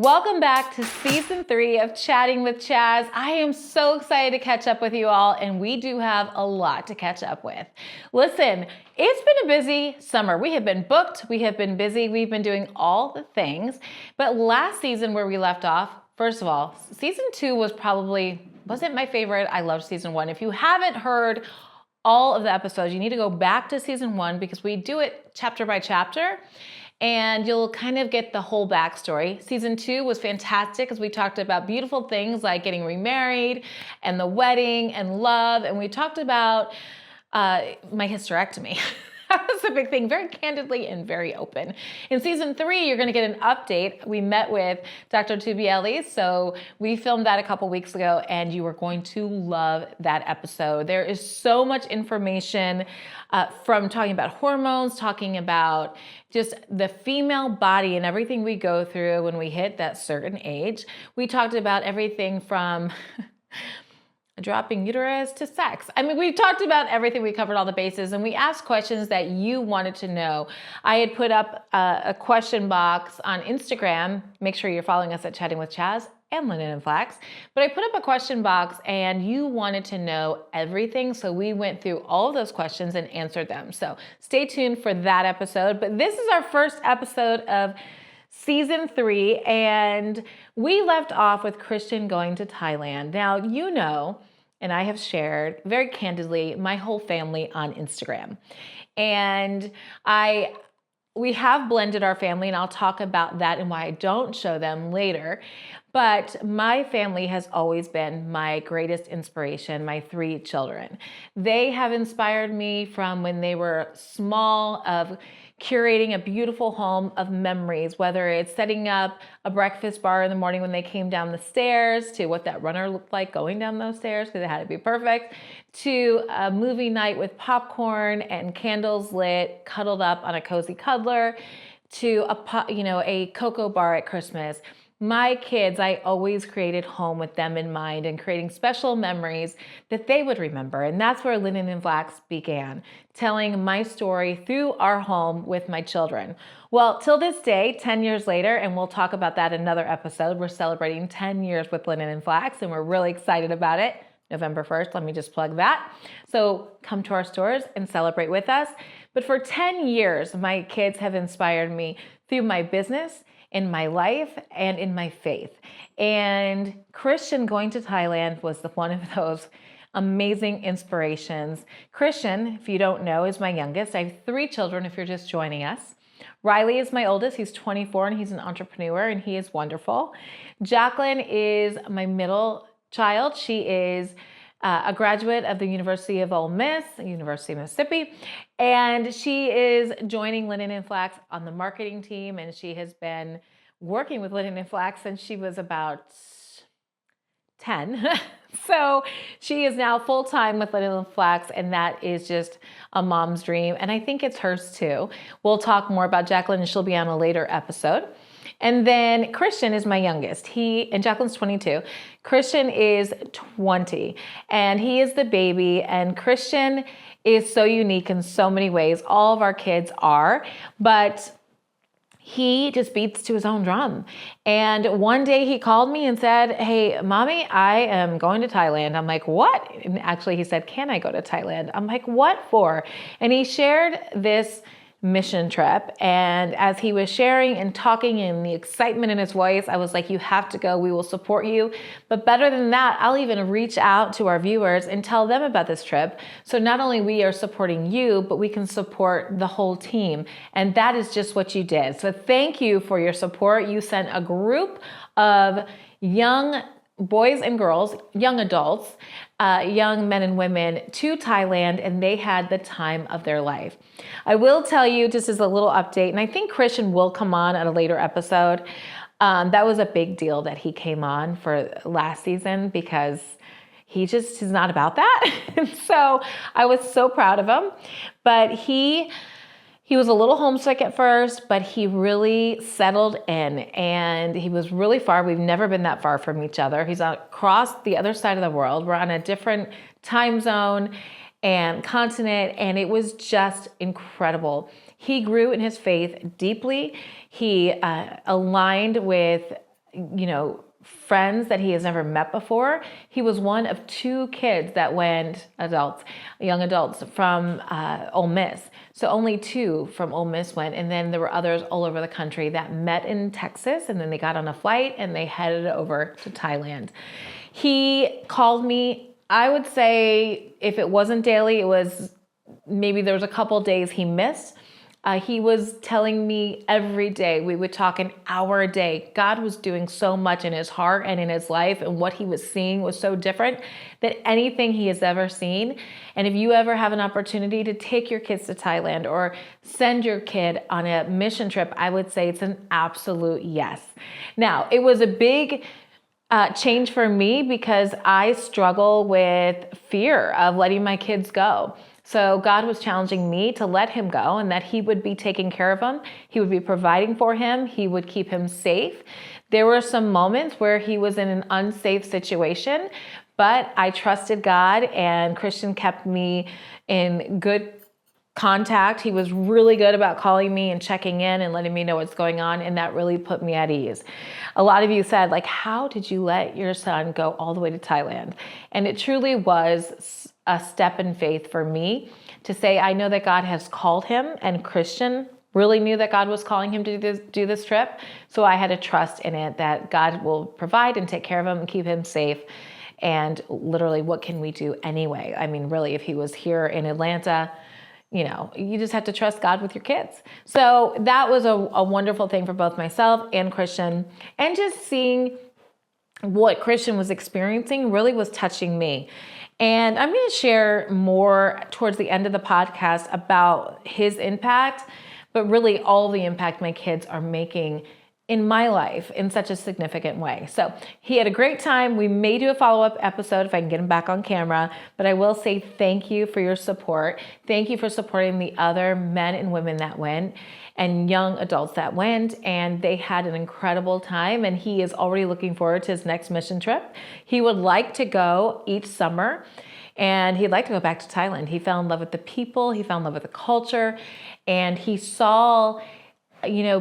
Welcome back to season 3 of Chatting with Chaz. I am so excited to catch up with you all, and we do have a lot to catch up with. Listen, it's been a busy summer. We have been booked, we have been busy, we've been doing all the things. But last season where we left off, first of all, season 2 wasn't my favorite. I loved season 1. If you haven't heard all of the episodes, you need to go back to season 1 because we do it chapter by chapter. And you'll kind of get the whole backstory. Season 2 was fantastic because we talked about beautiful things like getting remarried and the wedding and love. And we talked about my hysterectomy. That was a big thing, very candidly and very open. In season 3, you're going to get an update. We met with Dr. Tubielli, so we filmed that a couple weeks ago, and you are going to love that episode. There is so much information from talking about hormones, talking about just the female body and everything we go through when we hit that certain age. We talked about everything from dropping uterus to sex. I mean, we talked about everything. We covered all the bases, and we asked questions that you wanted to know. I had put up a question box on Instagram. Make sure you're following us at Chatting with Chaz and Linen and Flax. But I put up a question box, and you wanted to know everything. So we went through all of those questions and answered them. So stay tuned for that episode. But this is our first episode of season 3, and we left off with Christian going to Thailand. Now, you know, and I have shared very candidly my whole family on Instagram. And we have blended our family, and I'll talk about that and why I don't show them later. But my family has always been my greatest inspiration, my 3 children. They have inspired me from when they were small, of curating a beautiful home of memories, whether it's setting up a breakfast bar in the morning when they came down the stairs, to what that runner looked like going down those stairs because it had to be perfect, to a movie night with popcorn and candles lit, cuddled up on a cozy cuddler, to a cocoa bar at Christmas. My kids, I always created home with them in mind and creating special memories that they would remember. And that's where Linen and Flax began, telling my story through our home with my children. Well, till this day, 10 years later, and we'll talk about that in another episode, we're celebrating 10 years with Linen and Flax, and we're really excited about it. November 1st, let me just plug that. So come to our stores and celebrate with us. But for 10 years, my kids have inspired me through my business, in my life, and in my faith. And Christian going to Thailand was one of those amazing inspirations. Christian, if you don't know, is my youngest. I have 3 children if you're just joining us. Riley is my oldest. He's 24 and he's an entrepreneur and he is wonderful. Jacqueline is my middle child. She is a graduate of the University of Ole Miss, University of Mississippi, and she is joining Linen and Flax on the marketing team, and she has been working with Linen and Flax since she was about 10. So she is now full-time with Linen and Flax, and that is just a mom's dream, and I think it's hers too. We'll talk more about Jacqueline, and she'll be on a later episode. And then Christian is my youngest. And Jacqueline's 22. Christian is 20, and he is the baby. And Christian is so unique in so many ways. All of our kids are, but he just beats to his own drum. And one day he called me and said, "Hey, Mommy, I am going to Thailand." I'm like, "What?" And actually he said, "Can I go to Thailand?" I'm like, "What for?" And he shared this mission trip. And as he was sharing and talking and the excitement in his voice, I was like, "You have to go. We will support you. But better than that, I'll even reach out to our viewers and tell them about this trip. So not only we are supporting you, but we can support the whole team." And that is just what you did. So thank you for your support. You sent a group of young boys and girls, young adults, young men and women to Thailand, and they had the time of their life. I will tell you, just as a little update, and I think Christian will come on at a later episode. That was a big deal that he came on for last season because he just is not about that. And so I was so proud of him. But he was a little homesick at first, but he really settled in, and he was really far. We've never been that far from each other. He's across the other side of the world. We're on a different time zone and continent, and it was just incredible. He grew in his faith deeply. He aligned with friends that he has never met before. He was one of 2 kids that went, young adults from Ole Miss. So only 2 from Ole Miss went, and then there were others all over the country that met in Texas, and then they got on a flight and they headed over to Thailand. He called me, I would say if it wasn't daily, it was maybe there was a couple days he missed. He was telling me every day, we would talk an hour a day. God was doing so much in his heart and in his life, and what he was seeing was so different than anything he has ever seen. And if you ever have an opportunity to take your kids to Thailand or send your kid on a mission trip, I would say it's an absolute yes. Now, it was a big change for me because I struggle with fear of letting my kids go. So God was challenging me to let him go, and that he would be taking care of him. He would be providing for him. He would keep him safe. There were some moments where he was in an unsafe situation, but I trusted God, and Christian kept me in good contact. He was really good about calling me and checking in and letting me know what's going on, and that really put me at ease. A lot of you said, how did you let your son go all the way to Thailand? And it truly was a step in faith for me to say, I know that God has called him, and Christian really knew that God was calling him to do this trip. So I had to trust in it that God will provide and take care of him and keep him safe. And literally, what can we do anyway? I mean, really, if he was here in Atlanta, you just have to trust God with your kids. So that was a wonderful thing for both myself and Christian. And just seeing what Christian was experiencing really was touching me. And I'm going to share more towards the end of the podcast about his impact, but really all the impact my kids are making in my life in such a significant way. So he had a great time. We may do a follow-up episode if I can get him back on camera, but I will say thank you for your support. Thank you for supporting the other men and women that went and young adults that went, and they had an incredible time, and he is already looking forward to his next mission trip. He would like to go each summer, and he'd like to go back to Thailand. He fell in love with the people, he fell in love with the culture, and he saw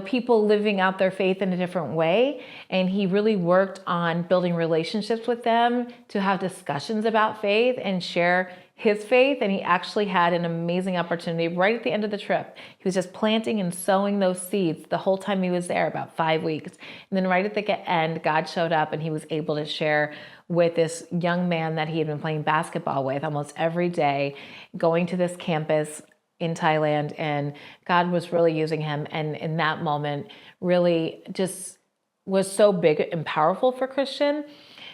people living out their faith in a different way. And he really worked on building relationships with them to have discussions about faith and share his faith. And he actually had an amazing opportunity right at the end of the trip. He was just planting and sowing those seeds the whole time he was there, about 5 weeks. And then right at the end, God showed up, and he was able to share with this young man that he had been playing basketball with almost every day, going to this campus in Thailand, and God was really using him. And in that moment really just was so big and powerful for Christian,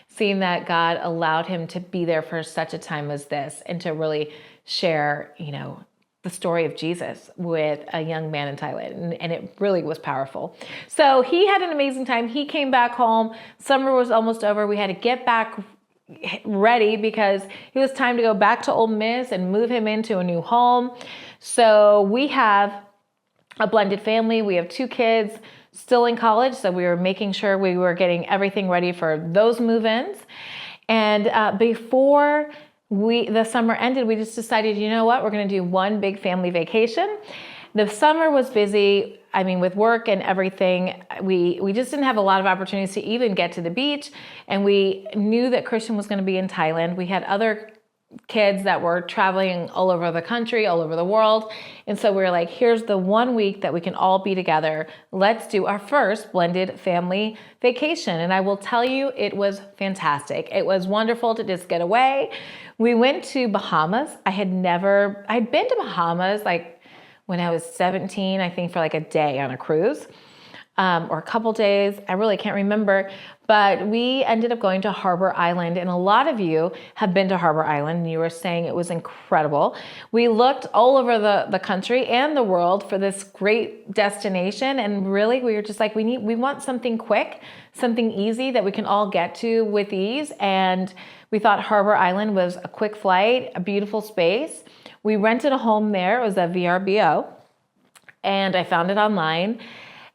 seeing that God allowed him to be there for such a time as this and to really share, the story of Jesus with a young man in Thailand. And it really was powerful. So he had an amazing time. He came back home. Summer was almost over. We had to get back ready because it was time to go back to Ole Miss and move him into a new home. So we have a blended family. We have 2 kids still in college, so we were making sure we were getting everything ready for those move-ins. And before the summer ended, we just decided, we're going to do one big family vacation. The summer was busy. I mean, with work and everything, we just didn't have a lot of opportunities to even get to the beach. And we knew that Christian was going to be in Thailand. We had other kids that were traveling all over the country, all over the world. And so we were like, here's the 1 week that we can all be together. Let's do our first blended family vacation. And I will tell you, it was fantastic. It was wonderful to just get away. We went to Bahamas. I'd been to Bahamas when I was 17, I think for a day on a cruise, or a couple days. I really can't remember. But we ended up going to Harbor Island, and a lot of you have been to Harbor Island, and you were saying it was incredible. We looked all over the country and the world for this great destination, and really we were just like, we want something quick, something easy that we can all get to with ease. And we thought Harbor Island was a quick flight, a beautiful space. We rented a home there. It was a VRBO, and I found it online,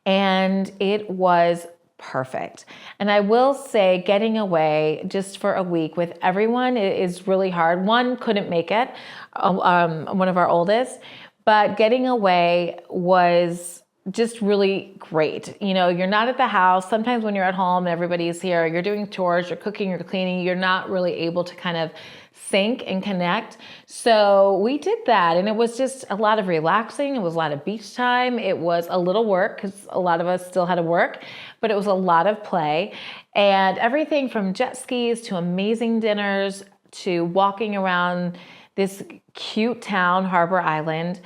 and it was perfect. And I will say, getting away just for a week with everyone is really hard. One couldn't make it, one of our oldest, but getting away was just really great. You know, you're not at the house. Sometimes when you're at home, everybody's here, you're doing chores, you're cooking, you're cleaning, you're not really able to kind of sync and connect. So we did that, and it was just a lot of relaxing. It was a lot of beach time. It was a little work because a lot of us still had to work, but it was a lot of play, and everything from jet skis to amazing dinners to walking around this cute town, Harbor Island.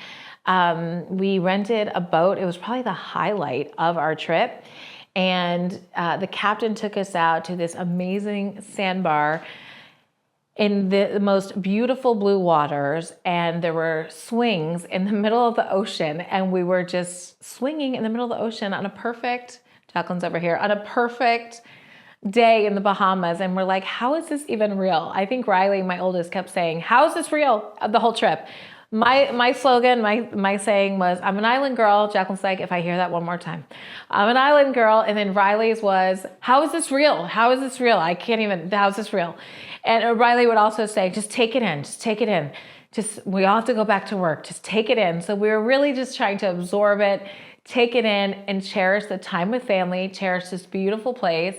We rented a boat. It was probably the highlight of our trip. And the captain took us out to this amazing sandbar in the most beautiful blue waters. And there were swings in the middle of the ocean. And we were just swinging in the middle of the ocean on a perfect, Jacqueline's over here, on a perfect day in the Bahamas. And we're like, how is this even real? I think Riley, my oldest, kept saying, how is this real? The whole trip. My slogan, my saying was, I'm an island girl. Jacqueline's like, if I hear that one more time, I'm an island girl. And then Riley's was, how is this real? How is this real? I can't even, how's this real? And Riley would also say, just take it in, just take it in. We all have to go back to work. Just take it in. So we were really just trying to absorb it, take it in, and cherish the time with family, cherish this beautiful place.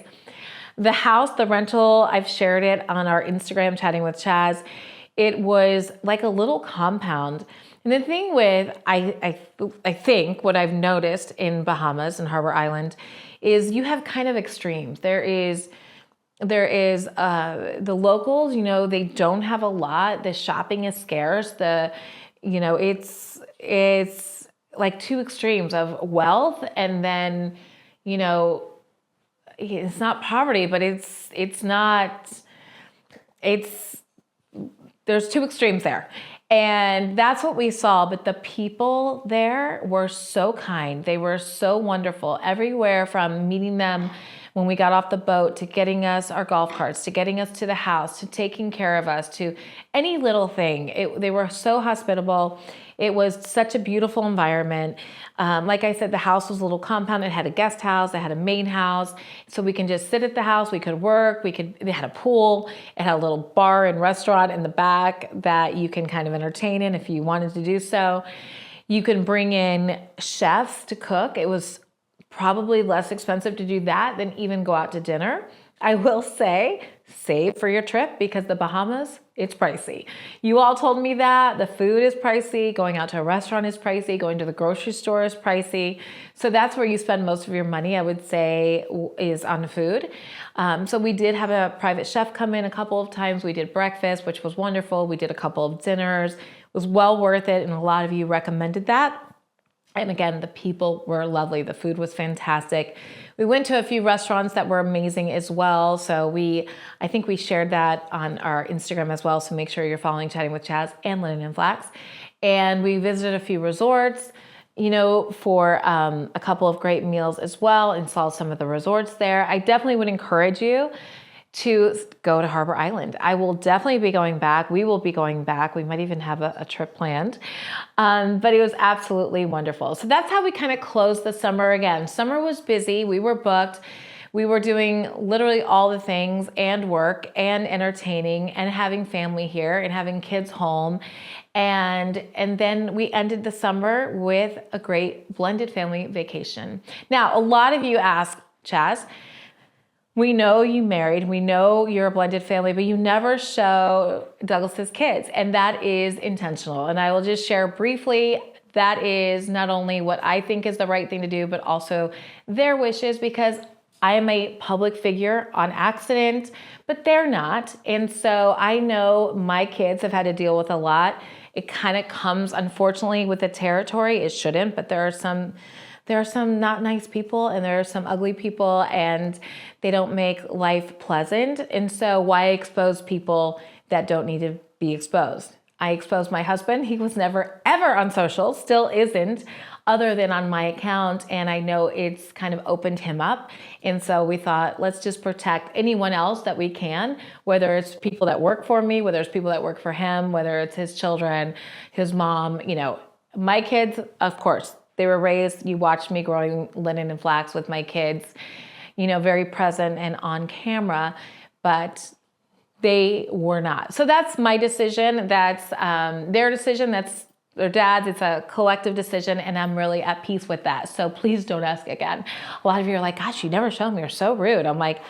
The house, the rental, I've shared it on our Instagram, Chatting with Chaz. It was like a little compound. And the thing with, I think what I've noticed in Bahamas and Harbor Island is you have kind of extremes. There is the locals, you know, they don't have a lot. The shopping is scarce. It's like two extremes of wealth, and then, you know, it's not poverty, but there's two extremes there. And that's what we saw. But the people there were so kind. They were so wonderful. Everywhere from meeting them when we got off the boat, to getting us our golf carts, to getting us to the house, to taking care of us, to any little thing. They were so hospitable. It was such a beautiful environment. Like I said, the house was a little compound. It had a guest house. It had a main house. So we can just sit at the house. We could work. They had a pool. It had a little bar and restaurant in the back that you can kind of entertain in if you wanted to do so. You can bring in chefs to cook. It was probably less expensive to do that than even go out to dinner. I will say, save for your trip, because the Bahamas, it's pricey. You all told me that. The food is pricey. Going out to a restaurant is pricey. Going to the grocery store is pricey. So that's where you spend most of your money, I would say, is on food. So we did have a private chef come in a couple of times. We did breakfast, which was wonderful. We did a couple of dinners. It was well worth it, and a lot of you recommended that. And again, the people were lovely. The food was fantastic. We went to a few restaurants that were amazing as well. So I think we shared that on our Instagram as well. So make sure you're following Chatting with Chaz and Linen and Flax. And we visited a few resorts, you know, for a couple of great meals as well, and saw some of the resorts there. I definitely would encourage you to go to Harbor Island. I will definitely be going back. We will be going back. We might even have a trip planned. But it was absolutely wonderful. So that's how we kind of closed the summer again. Summer was busy. We were booked. We were doing literally all the things, and work and entertaining and having family here and having kids home. And then we ended the summer with a great blended family vacation. Now, a lot of you ask, Chaz, we know you married, we know you're a blended family, but you never show Douglas's kids, and that is intentional. And I will just share briefly, that is not only what I think is the right thing to do, but also their wishes, because I am a public figure on accident, but they're not. And so I know my kids have had to deal with a lot. It kind of comes, unfortunately, with the territory. It shouldn't, but there are some not nice people, and there are some ugly people, and they don't make life pleasant. And so why expose people that don't need to be exposed? I exposed my husband. He was never, ever on social, still isn't, other than on my account. And I know it's kind of opened him up. And so we thought, let's just protect anyone else that we can, whether it's people that work for me, whether it's people that work for him, whether it's his children, his mom, you know, my kids, of course. They were raised, you watched me growing Linen and Flax with my kids, you know, very present and on camera, but they were not. So that's my decision. That's their decision. That's or dads, it's a collective decision, and I'm really at peace with that. So please don't ask again. A lot of you are like, gosh, you never showed me, you're so rude. I'm like,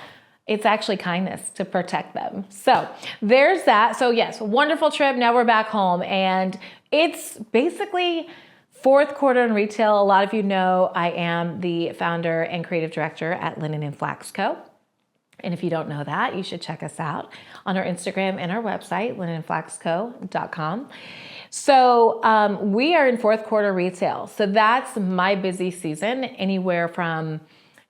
it's actually kindness to protect them. So there's that. So yes, wonderful trip. Now we're back home, and it's basically fourth quarter in retail. A lot of you know I am the founder and creative director at Linen and Flax Co. And if you don't know that, you should check us out on our Instagram and our website, linenandflaxco.com. So we are in fourth quarter retail. So that's my busy season, anywhere from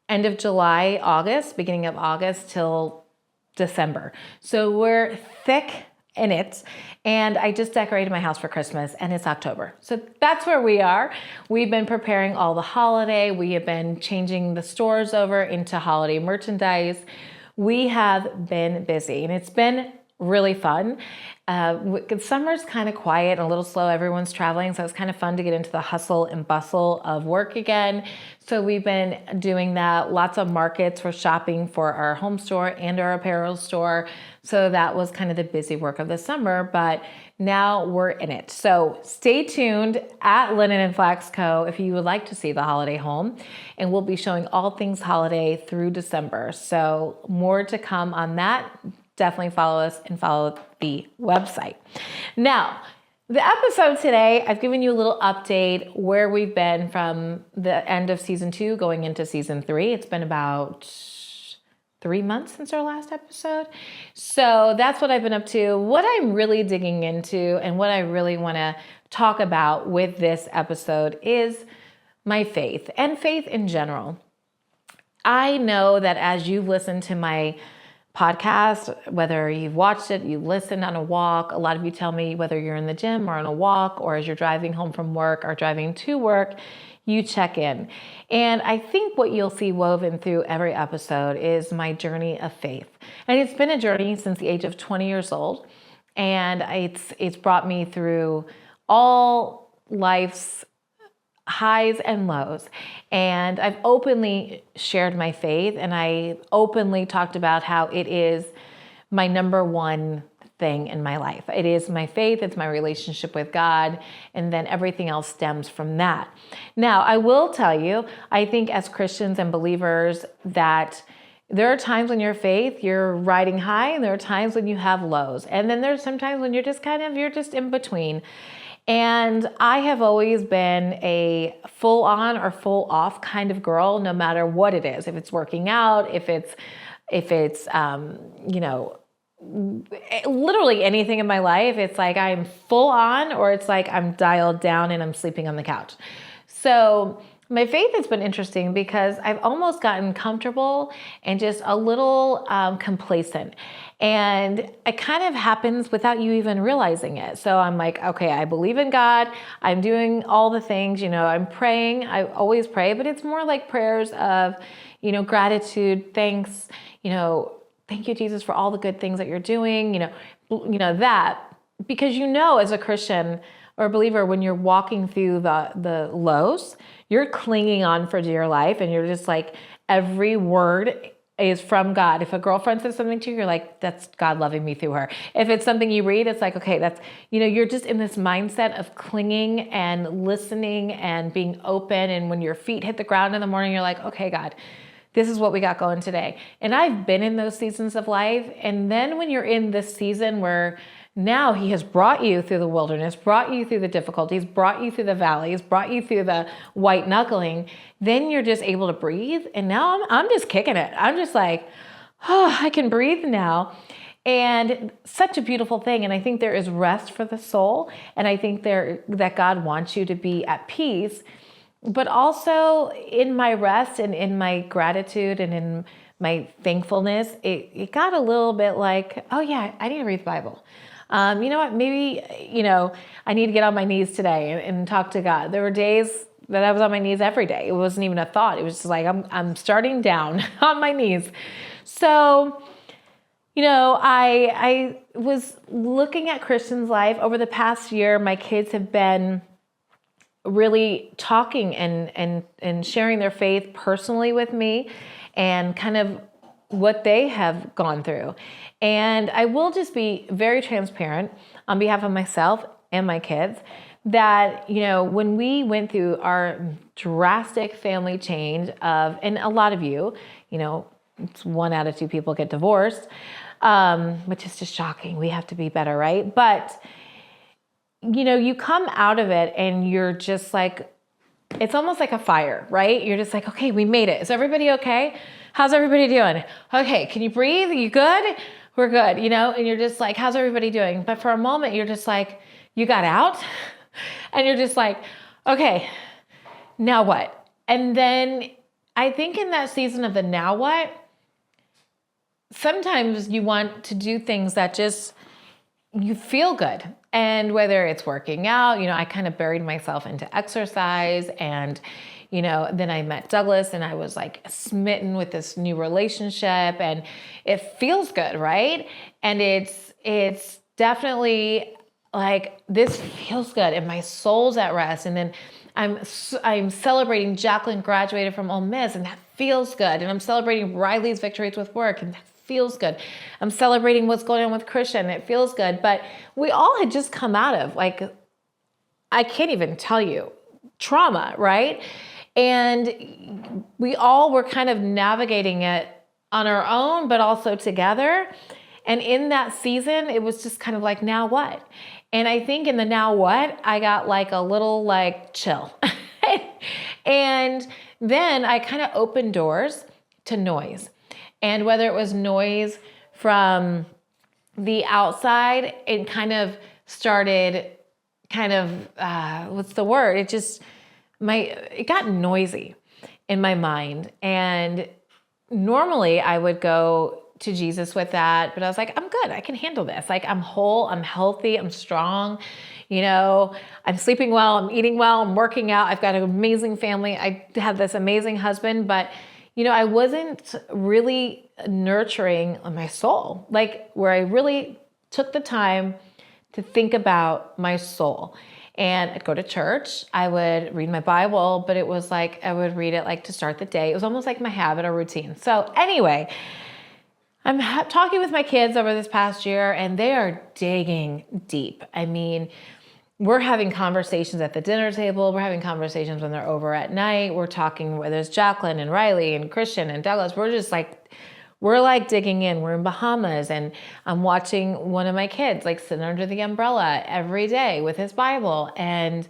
end of July, August, beginning of August till December. So we're thick in it. And I just decorated my house for Christmas, and it's October. So that's where we are. We've been preparing all the holiday. We have been changing the stores over into holiday merchandise. We have been busy, and it's been really fun. Summer's kind of quiet and a little slow. Everyone's traveling, so it's kind of fun to get into the hustle and bustle of work again. So we've been doing that. Lots of markets for shopping for our home store and our apparel store. So that was kind of the busy work of the summer, but now we're in it. So stay tuned at Linen and Flax Co. if you would like to see the holiday home, and we'll be showing all things holiday through December. So more to come on that. Definitely follow us and follow the website. Now, the episode today, I've given you a little update where we've been from the end of season 2 going into season 3. It's been about 3 months since our last episode. So that's what I've been up to. What I'm really digging into and what I really want to talk about with this episode is my faith and faith in general. I know that as you've listened to my podcast, whether you've watched it, you've listened on a walk, a lot of you tell me whether you're in the gym or on a walk or as you're driving home from work or driving to work, you check in. And I think what you'll see woven through every episode is my journey of faith. And it's been a journey since the age of 20 years old. And it's brought me through all life's highs and lows. And I've openly shared my faith, and I openly talked about how it is my number one thing in my life. It is my faith, it's my relationship with God, and then everything else stems from that. Now, I will tell you, I think as Christians and believers that there are times when your faith, you're riding high, and there are times when you have lows. And then there's sometimes when you're just in between. And I have always been a full on or full off kind of girl, no matter what it is. If it's working out, if it's literally anything in my life, it's like I'm full on, or it's like I'm dialed down and I'm sleeping on the couch. So my faith has been interesting because I've almost gotten comfortable and just a little complacent. And it kind of happens without you even realizing it. So I'm like, okay, I believe in God. I'm doing all the things, I'm praying. I always pray, but it's more like prayers of, gratitude, thanks, thank you, Jesus, for all the good things that you're doing, that. Because as a Christian or a believer, when you're walking through the lows, you're clinging on for dear life, and you're just like, every word is from God. If a girlfriend says something to you, you're like, that's God loving me through her. If it's something you read, it's like, okay, that's, you're just in this mindset of clinging and listening and being open. And when your feet hit the ground in the morning, you're like, okay, God, this is what we got going today. And I've been in those seasons of life. And then when you're in this season where now He has brought you through the wilderness, brought you through the difficulties, brought you through the valleys, brought you through the white knuckling, then you're just able to breathe. And now I'm just kicking it. I'm just like, oh, I can breathe now. And such a beautiful thing. And I think there is rest for the soul. And I think that God wants you to be at peace. But also in my rest and in my gratitude and in my thankfulness, it got a little bit like, oh yeah, I need to read the Bible. You know what, maybe, I need to get on my knees today and talk to God. There were days that I was on my knees every day. It wasn't even a thought. It was just like, I'm starting down on my knees. So, I was looking at Christian's life over the past year. My kids have been really talking and sharing their faith personally with me and kind of what they have gone through. And I will just be very transparent on behalf of myself and my kids that, when we went through our drastic family change and a lot of it's 1 out of 2 people get divorced, which is just shocking. We have to be better, right? But, you come out of it and you're just like, it's almost like a fire, right? You're just like, okay, we made it. Is everybody okay? How's everybody doing? Okay, can you breathe? Are you good? We're good, and you're just like, how's everybody doing? But for a moment, you're just like, you got out and you're just like, okay, now what? And then I think in that season of the now what, sometimes you want to do things that just, you feel good. And whether it's working out, I kind of buried myself into exercise and, then I met Douglas and I was like smitten with this new relationship and it feels good, right? And it's definitely like, this feels good and my soul's at rest. And then I'm celebrating Jacqueline graduated from Ole Miss and that feels good. And I'm celebrating Riley's victories with work and that feels good. I'm celebrating what's going on with Christian. It feels good. But we all had just come out of I can't even tell you, trauma, right? And we all were kind of navigating it on our own, but also together. And in that season, it was just kind of like, now what? And I think in the now what, I got a little chill. And then I kind of opened doors to noise. And whether it was noise from the outside, it kind of started what's the word? It got noisy in my mind. And normally I would go to Jesus with that, but I was like, I'm good. I can handle this. I'm whole, I'm healthy, I'm strong. I'm sleeping well, I'm eating well, I'm working out. I've got an amazing family. I have this amazing husband, but I wasn't really nurturing my soul, where I really took the time to think about my soul. And I'd go to church, I would read my Bible, but it was I would read it to start the day. It was almost like my habit or routine. So anyway, I'm talking with my kids over this past year and they are digging deep. I mean, we're having conversations at the dinner table. We're having conversations when they're over at night. We're talking where there's Jacqueline and Riley and Christian and Douglas. We're just we're digging in. We're in Bahamas and I'm watching one of my kids sit under the umbrella every day with his Bible. And,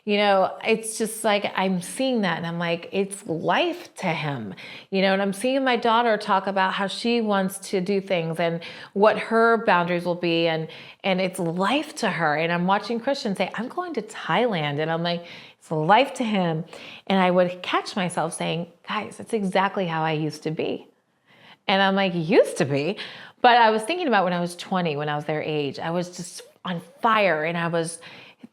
it's just I'm seeing that and I'm it's life to him, and I'm seeing my daughter talk about how she wants to do things and what her boundaries will be. And it's life to her. And I'm watching Christian say, I'm going to Thailand. And I'm it's life to him. And I would catch myself saying, guys, that's exactly how I used to be. And I'm used to be, but I was thinking about when I was 20, when I was their age, I was just on fire and I was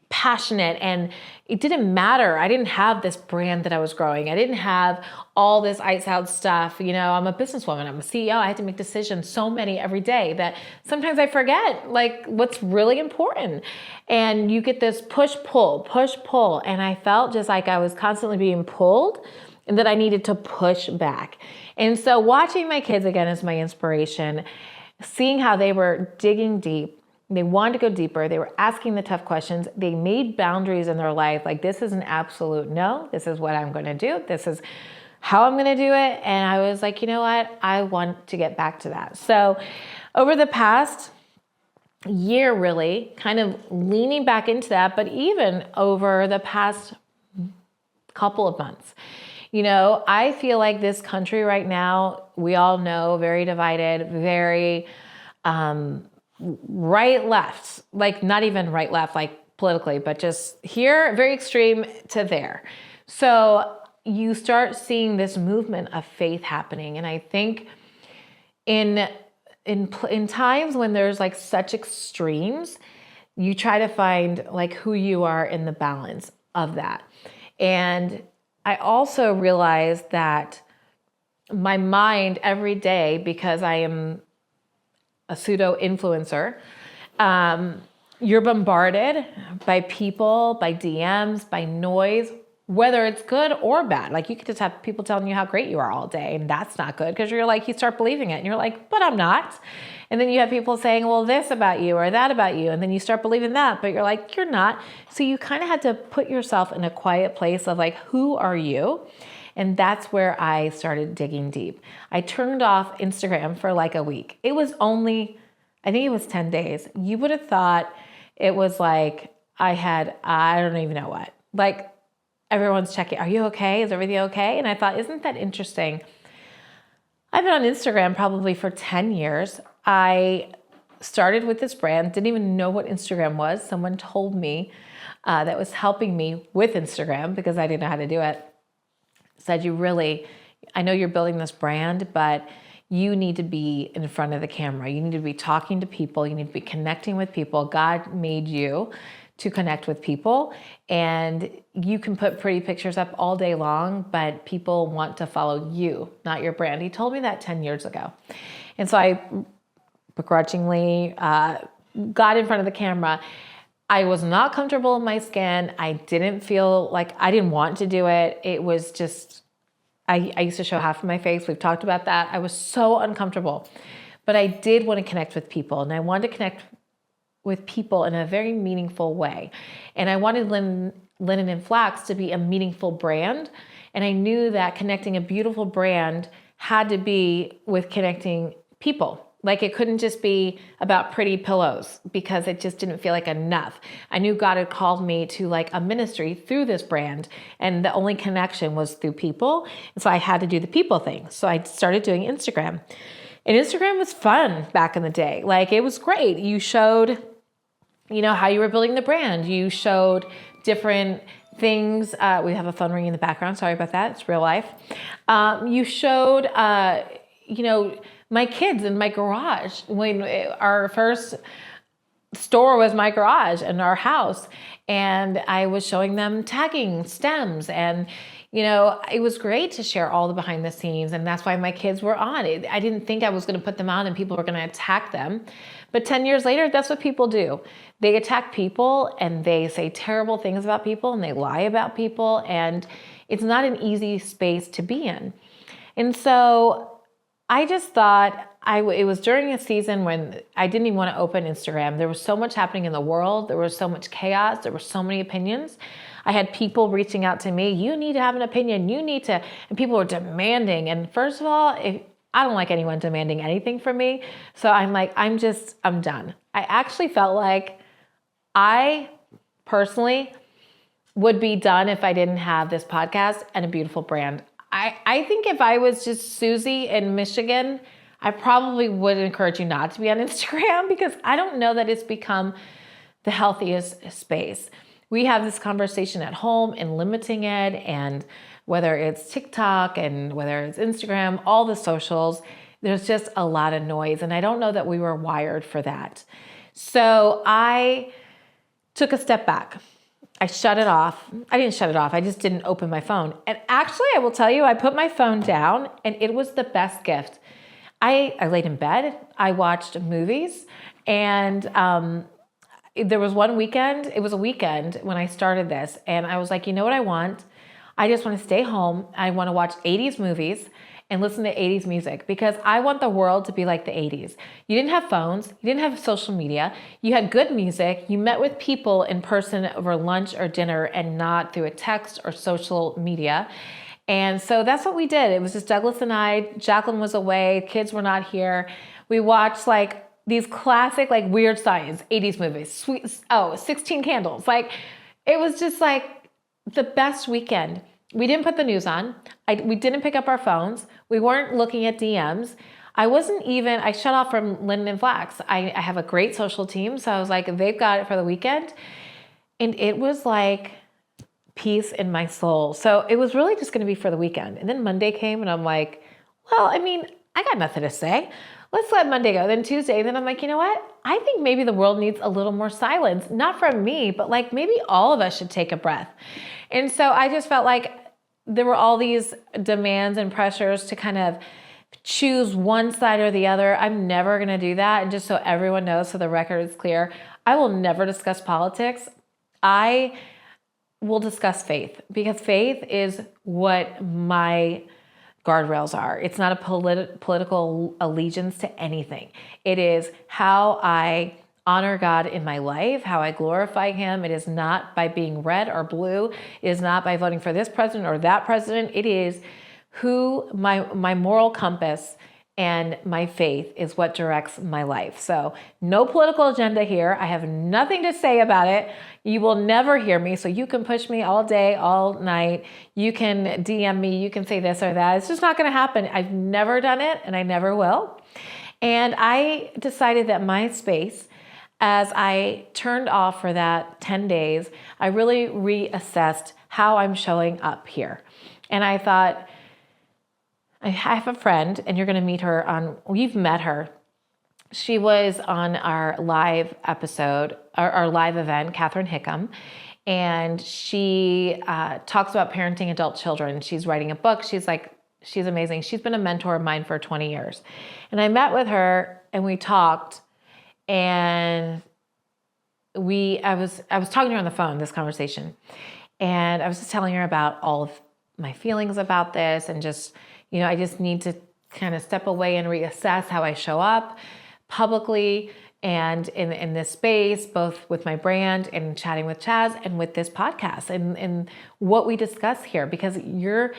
passionate and it didn't matter. I didn't have this brand that I was growing. I didn't have all this Ice Out stuff. I'm a businesswoman. I'm a CEO. I had to make decisions, so many every day that sometimes I forget what's really important. And you get this push, pull. And I felt just I was constantly being pulled and that I needed to push back. And so watching my kids again is my inspiration, seeing how they were digging deep. They wanted to go deeper. They were asking the tough questions. They made boundaries in their life. This is an absolute no. This is what I'm going to do. This is how I'm going to do it. And I was you know what? I want to get back to that. So over the past year, really kind of leaning back into that, but even over the past couple of months, I feel this country right now, we all know, very divided, very right, left, not even right, left, politically, but just here, very extreme to there. So you start seeing this movement of faith happening. And I think in times when there's such extremes, you try to find who you are in the balance of that. And I also realized that my mind every day, because I am a pseudo influencer, you're bombarded by people, by DMs, by noise whether it's good or bad. Like you could just have people telling you how great you are all day, and that's not good because you're like, you start believing it and you're like, but I'm not. And then you have people saying, well, this about you or that about you. And then you start believing that, but you're like, you're not. So you kind of had to put yourself in a quiet place of like, who are you? And that's where I started digging deep. I turned off Instagram for like a week. It was only, I think it was 10 days. You would have thought it was like I don't even know what. Like everyone's checking, are you okay? Is everything okay? And I thought, isn't that interesting? I've been on Instagram probably for 10 years. I started with this brand, didn't even know what Instagram was. Someone told me that was helping me with Instagram because I didn't know how to do it. Said, I know you're building this brand, but you need to be in front of the camera. You need to be talking to people. You need to be connecting with people. God made you to connect with people, and you can put pretty pictures up all day long, but people want to follow you, not your brand. He told me that 10 years ago. And so I begrudgingly got in front of the camera. I was not comfortable in my skin. I didn't feel like I didn't want to do it. It was just, I used to show half of my face. We've talked about that. I was so uncomfortable, but I did want to connect with people, and I wanted to connect with people in a very meaningful way. And I wanted Linen and Flax to be a meaningful brand. And I knew that connecting a beautiful brand had to be with connecting people. Like it couldn't just be about pretty pillows because it just didn't feel like enough. I knew God had called me to like a ministry through this brand, and the only connection was through people. And so I had to do the people thing. So I started doing Instagram. And Instagram was fun back in the day. Like it was great. You showed, how you were building the brand. You showed different things. We have a phone ringing in the background. Sorry about that. It's real life. You showed, my kids in my garage. When our first store was my garage in our house, and I was showing them tagging stems, and it was great to share all the behind the scenes, and that's why my kids were on it. I didn't think I was going to put them on and people were going to attack them, but 10 years later, that's what people do. They attack people and they say terrible things about people and they lie about people, and it's not an easy space to be in. And so I just thought it was during a season when I didn't even want to open Instagram. There was so much happening in the world. There was so much chaos. There were so many opinions. I had people reaching out to me, you need to have an opinion. You need to, and people were demanding. And first of all, I don't like anyone demanding anything from me. So I'm like, I'm done. I actually felt like I personally would be done if I didn't have this podcast and a beautiful brand. I think if I was just Susie in Michigan, I probably would encourage you not to be on Instagram because I don't know that it's become the healthiest space. We have this conversation at home and limiting it, and whether it's TikTok and whether it's Instagram, all the socials, there's just a lot of noise. And I don't know that we were wired for that. So I took a step back. I shut it off. I didn't shut it off. I just didn't open my phone. And actually, I will tell you, I put my phone down and it was the best gift. I laid in bed. I watched movies. And there was one weekend. It was a weekend when I started this. And I was like, you know what I want? I just want to stay home. I want to watch 80s movies and listen to 80s music because I want the world to be like the 80s. You didn't have phones. You didn't have social media. You had good music. You met with people in person over lunch or dinner and not through a text or social media. And so that's what we did. It was just Douglas and I. Jacqueline was away. Kids were not here. We watched like these classic, like Weird Science, 80s movies. 16 Candles. Like it was just like the best weekend. We didn't put the news on. We didn't pick up our phones. We weren't looking at DMs. I shut off from Linen and Flax. I have a great social team. So I was like, they've got it for the weekend. And it was like peace in my soul. So it was really just going to be for the weekend. And then Monday came and I'm like, well, I got nothing to say. Let's let Monday go. Then Tuesday, then I'm like, you know what? I think maybe the world needs a little more silence. Not from me, but like maybe all of us should take a breath. And so I just felt like there were all these demands and pressures to kind of choose one side or the other. I'm never going to do that. And just so everyone knows, so the record is clear, I will never discuss politics. I we'll discuss faith, because faith is what my guardrails are. It's not a political allegiance to anything. It is how I honor God in my life, how I glorify him. It is not by being red or blue. It is not by voting for this president or that president. It is who my moral compass and my faith is what directs my life. So no political agenda here. I have nothing to say about it. You will never hear me. So you can push me all day, all night. You can DM me. You can say this or that. It's just not going to happen. I've never done it and I never will. And I decided that my space, as I turned off for that 10 days, I really reassessed how I'm showing up here. And I thought, I have a friend, and you're going to meet her you've met her. She was on our live episode, our live event, Catherine Hickam, and she talks about parenting adult children. She's writing a book. She's amazing. She's been a mentor of mine for 20 years. And I met with her and we talked, and I was talking to her on the phone, this conversation, and I was just telling her about all of my feelings about this, and just, I just need to kind of step away and reassess how I show up publicly and in this space, both with my brand and chatting with Chaz and with this podcast and what we discuss here, because your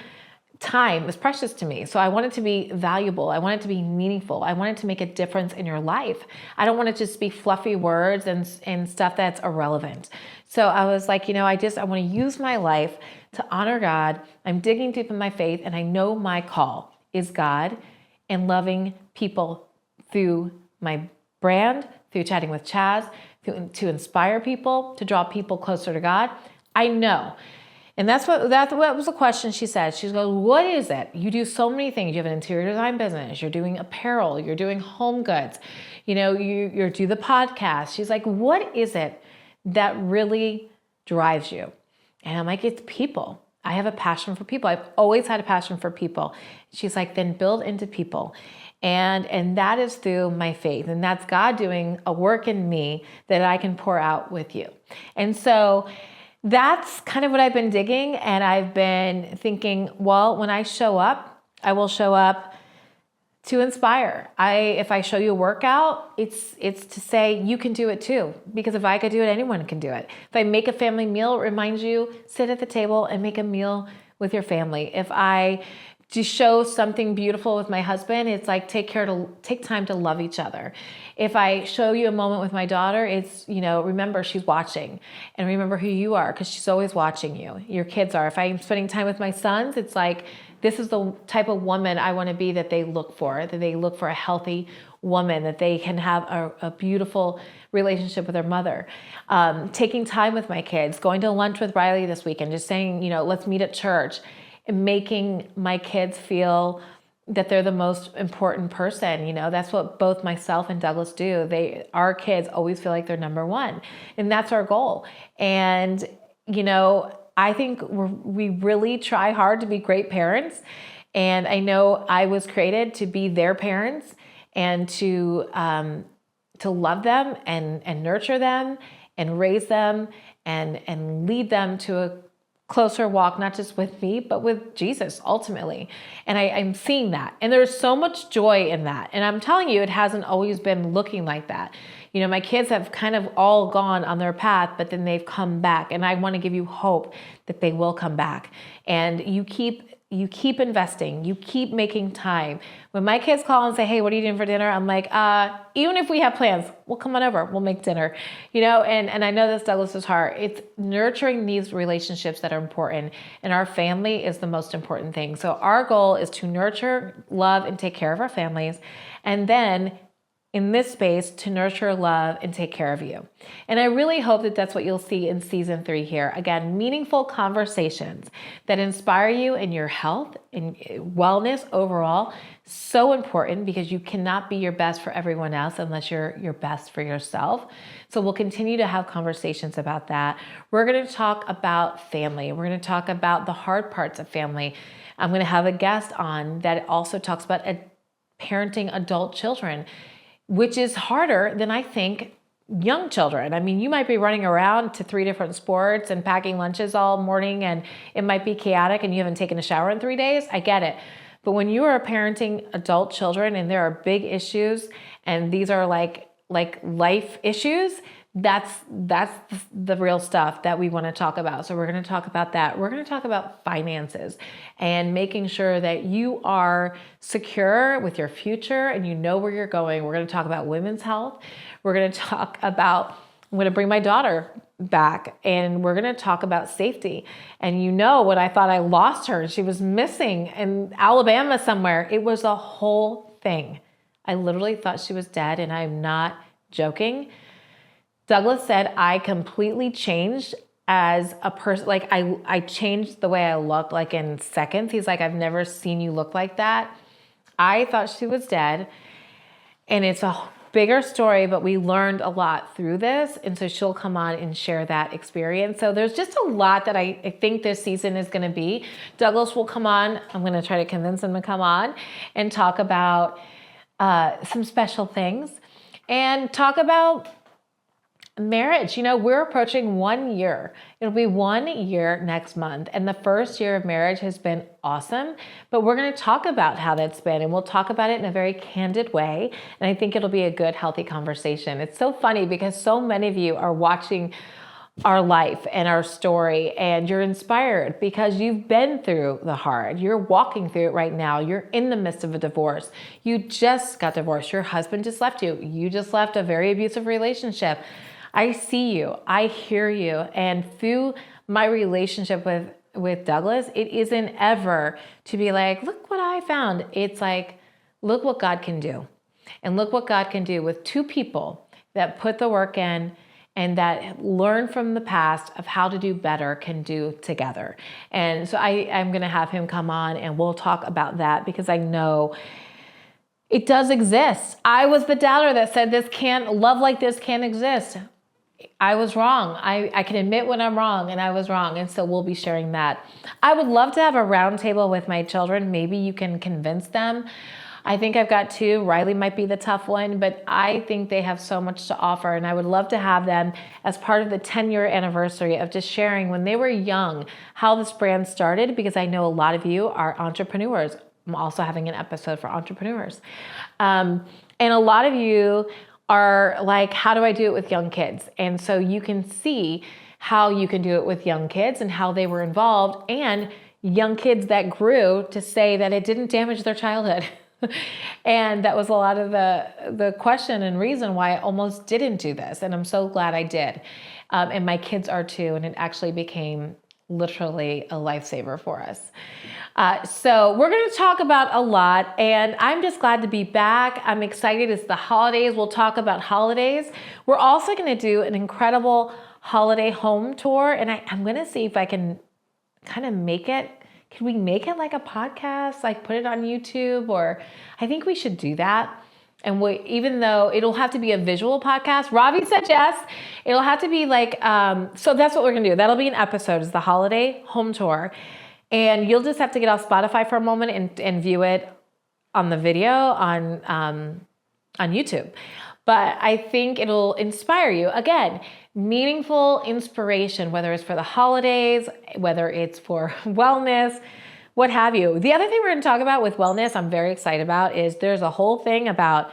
time is precious to me. So I want it to be valuable. I want it to be meaningful. I want it to make a difference in your life. I don't want it to just be fluffy words and stuff that's irrelevant. So I was like, I want to use my life to honor God. I'm digging deep in my faith, and I know my call is God and loving people through my brand, through chatting with Chaz, to inspire people, to draw people closer to God. I know. And that was the question she said. She goes, what is it? You do so many things. You have an interior design business. You're doing apparel. You're doing home goods. You do the podcast. She's like, what is it that really drives you? And I'm like, it's people. I have a passion for people. I've always had a passion for people. She's like, then build into people. And that is through my faith. And that's God doing a work in me that I can pour out with you. And so that's kind of what I've been digging. And I've been thinking, well, when I show up, I will show up to inspire. If I show you a workout, it's to say you can do it too. Because if I could do it, anyone can do it. If I make a family meal, it reminds you, sit at the table and make a meal with your family. If I just show something beautiful with my husband, it's like take time to love each other. If I show you a moment with my daughter, it's, remember she's watching, and remember who you are, because she's always watching you. Your kids are. If I'm spending time with my sons, it's like, this is the type of woman I want to be that they look for a healthy woman, that they can have a beautiful relationship with their mother. Taking time with my kids, going to lunch with Riley this weekend, just saying, let's meet at church, and making my kids feel that they're the most important person. That's what both myself and Douglas do. Our kids always feel like they're number one, and that's our goal. And, I think we really try hard to be great parents. And I know I was created to be their parents and to love them and nurture them and raise them and lead them to a closer walk, not just with me, but with Jesus ultimately. And I'm seeing that. And there's so much joy in that. And I'm telling you, it hasn't always been looking like that. My kids have kind of all gone on their path, but then they've come back. And I want to give you hope that they will come back. And you keep investing, you keep making time. When my kids call and say, hey, what are you doing for dinner? I'm like, even if we have plans, we'll come on over, we'll make dinner, and I know that's Douglas's heart. It's nurturing these relationships that are important, and our family is the most important thing. So our goal is to nurture, love, and take care of our families. And then in this space to nurture, love, and take care of you. And I really hope that that's what you'll see in season 3 here. Again, meaningful conversations that inspire you in your health and wellness overall. So important, because you cannot be your best for everyone else unless you're your best for yourself. So we'll continue to have conversations about that. We're going to talk about family. We're going to talk about the hard parts of family. I'm going to have a guest on that also talks about parenting adult children, which is harder than I think young children. I mean, you might be running around to 3 different sports and packing lunches all morning, and it might be chaotic and you haven't taken a shower in 3 days. I get it. But when you are parenting adult children and there are big issues and these are like life issues, that's the real stuff that we want to talk about. So we're going to talk about that. We're going to talk about finances and making sure that you are secure with your future and you know where you're going. We're going to talk about women's health. We're going to talk about, I'm going to bring my daughter back and we're going to talk about safety. And you know what, I thought I lost her. She was missing in Alabama somewhere. It was a whole thing. I literally thought she was dead, and I'm not joking. Douglas said I completely changed as a person. Like I changed the way I looked like in seconds. He's like, I've never seen you look like that. I thought she was dead, and it's a bigger story, but we learned a lot through this. And so she'll come on and share that experience. So there's just a lot that I think this season is going to be. Douglas will come on. I'm going to try to convince him to come on and talk about some special things and talk about marriage. You know, we're approaching 1 year. It'll be 1 year next month. And the first year of marriage has been awesome, but we're going to talk about how that's been, and we'll talk about it in a very candid way. And I think it'll be a good, healthy conversation. It's so funny because so many of you are watching our life and our story, and you're inspired because you've been through the hard. You're walking through it right now. You're in the midst of a divorce. You just got divorced. Your husband just left you. You just left a very abusive relationship. I see you. I hear you. And through my relationship with Douglas, it isn't ever to be like, look what I found. It's like, look what God can do. And look what God can do with two people that put the work in and that learn from the past of how to do better can do together. And so I'm going to have him come on and we'll talk about that because I know it does exist. I was the doubter that said love like this can't exist. I was wrong. I can admit when I'm wrong, and I was wrong. And so we'll be sharing that. I would love to have a roundtable with my children. Maybe you can convince them. I think I've got 2. Riley might be the tough one, but I think they have so much to offer. And I would love to have them as part of the 10-year anniversary of just sharing when they were young, how this brand started, because I know a lot of you are entrepreneurs. I'm also having an episode for entrepreneurs. And a lot of you are like, how do I do it with young kids? And so you can see how you can do it with young kids and how they were involved, and young kids that grew to say that it didn't damage their childhood. And that was a lot of the question and reason why I almost didn't do this. And I'm so glad I did. And my kids are too. And it actually became literally a lifesaver for us. So we're going to talk about a lot, and I'm just glad to be back. I'm excited. It's the holidays. We'll talk about holidays. We're also going to do an incredible holiday home tour, and I'm going to see if I can kind of make it. Can we make it like a podcast, like put it on YouTube? Or I think we should do that. And even though it'll have to be a visual podcast, Ravi said yes. It'll have to be like, so that's what we're gonna do. That'll be an episode, is the holiday home tour. And you'll just have to get off Spotify for a moment and view it on the video on YouTube. But I think it'll inspire you. Again, meaningful inspiration, whether it's for the holidays, whether it's for wellness, what have you. The other thing we're going to talk about with wellness, I'm very excited about, is there's a whole thing about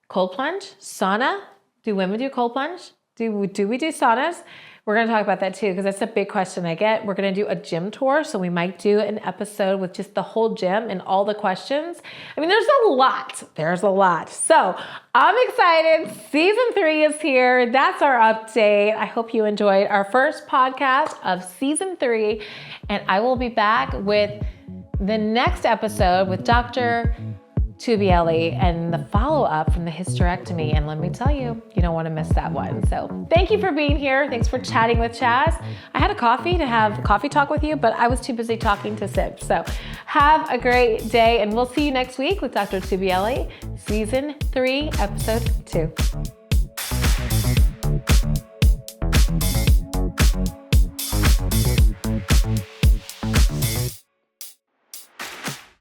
cold plunge, sauna. Do women do cold plunge? Do we do saunas? We're going to talk about that too, because that's a big question I get. We're going to do a gym tour. So we might do an episode with just the whole gym and all the questions. I mean, there's a lot. There's a lot. So I'm excited. Season 3 is here. That's our update. I hope you enjoyed our first podcast of season 3. And I will be back with the next episode with Dr. Tubielli and the follow-up from the hysterectomy. And let me tell you, you don't want to miss that one. So thank you for being here. Thanks for chatting with Chaz. I had a coffee to have coffee talk with you, but I was too busy talking to Sib. So have a great day, and we'll see you next week with Dr. Tubielli, season 3, episode 2.